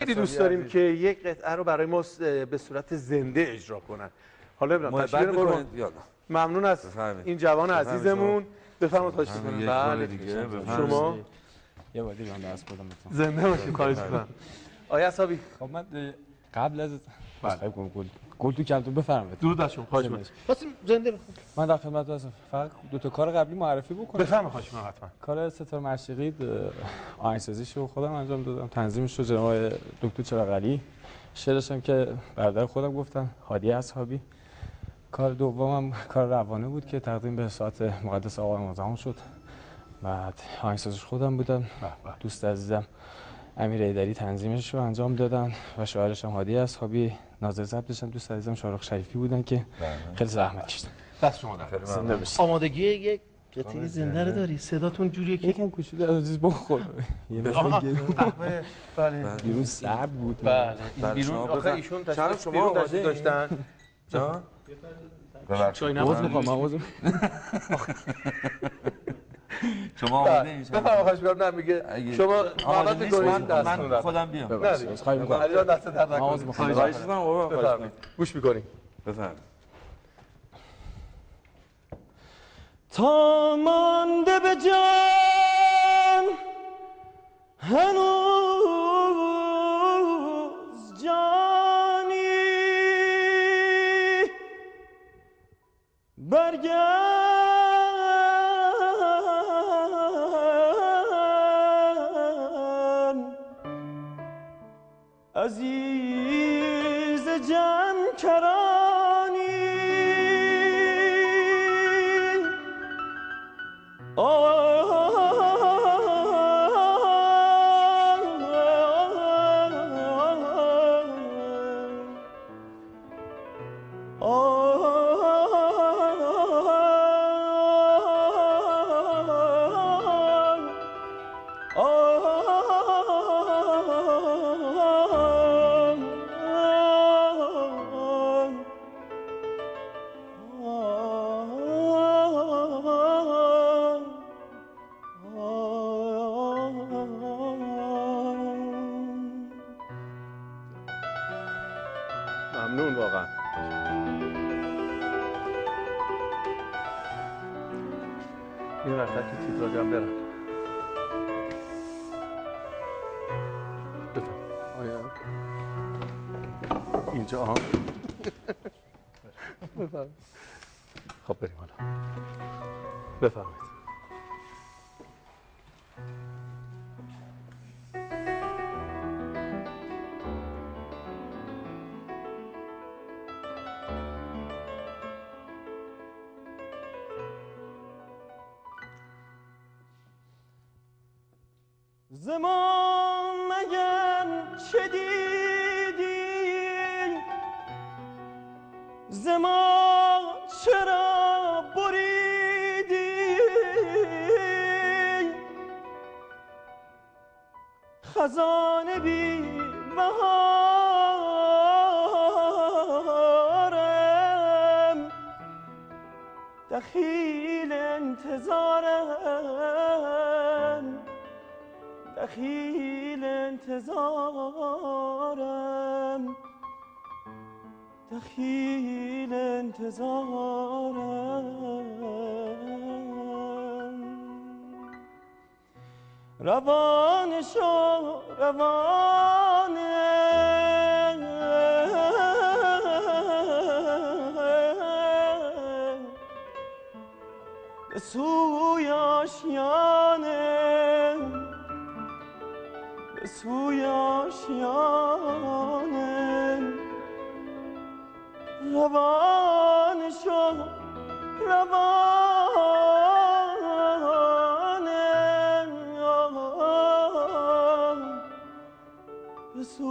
خیلی دوست داریم که یک قطعه رو برای ما به صورت زنده اجرا کنن. حالا ببینم تشریف قربان. ممنون از این جوان عزیزمون. بفرمایید خواهش می‌کنم. بله شما یه بار دیگه من دست بدم بهتون. زنده باشید خواهش می‌کنم. آیا اصحابی خب من قبل از گل تو کمتون بفرمایید. درود بر شما. خواهش می‌کنم. خواستیم زنده بخونم. من در خدمت هستم. فقط دو تا کار قبلی معرفی بکنم. بفرمایید خواهش می‌کنم حتما. کار ستاره مشرقی آهنگسازیش رو خودم انجام دادم، تنظیمش رو جناب دکتر چراغعلی، شعرش هم که برادر خودم گفتن هادی اصحابی. کار دومم کار روانه بود که تقدیم به ساعت مقدس آقا امام شد. بعد آهنگسازش خودم بودم. دوست عزیزم امیر ایدری تنظیمش رو انجام دادن و شاعرش هم هادی اصحابی، ناظر ضبطش هم دوست عزیزم شارق شریفی بودن که خیلی زحمت کشیدن. دست شما در زنده باشید. آمادگی یک قطعه زنده رو داری؟ صداتون جوریه که یکم کوچولو عزیز بخور. یه بله بیرون سرد بود. بله بیرون آخه ایشون شما داشتن جان چای نبود میخوام شما آماده این بفرمایید خواهش می‌کنم. نمیگه شما آماده می‌کنید من خودم بیام. نه خواهش می‌کنم. علی جان دست در نکنید. خواهش می‌کنم. گوش می‌کنیم. بفرمایید. تا مانده به جان هنوز جانی برگرد عزیز جان کرانی ممنون واقعا. این وقتا که تیتراژ هم برم. بفرمایید. اینجا ها. بفرمایید. خب بریم حالا. بفرمایید. زمان مگر چه دیدی زمان چرا بریدی خزانه بی بهارم دخیل انتظارم دخیل انتظارم دخیل انتظارم روان شو روانه به سوی آشیانه به سوی آشیانه روان شو روانه به سوی